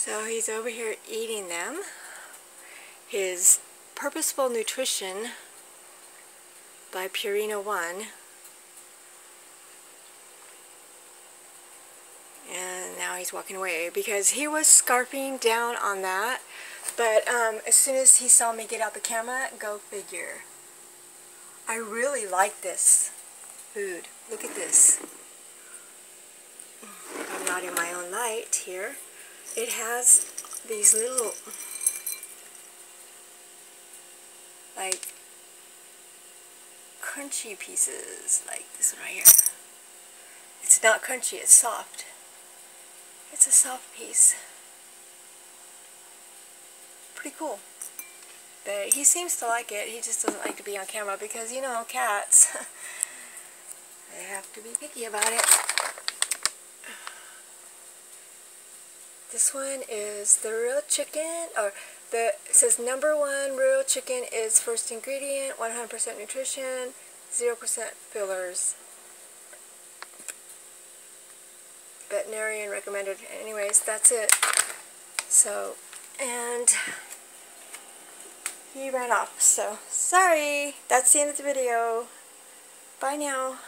So he's over here eating them. His Purposeful Nutrition by Purina One. And now he's walking away because he was scarfing down on that. But as soon as he saw me get out the camera, go figure. I really like this food. Look at this. I'm not in my own light here. It has these little, like, crunchy pieces, like this one right here. It's not crunchy, it's soft. It's a soft piece. Pretty cool. But he seems to like it. He just doesn't like to be on camera because, you know, cats, they have to be picky about it. This one is the real chicken, or it says #1 real chicken is first ingredient, 100% nutrition, 0% fillers. Veterinarian recommended. Anyways, that's it. So, and he ran off. So, sorry. That's the end of the video. Bye now.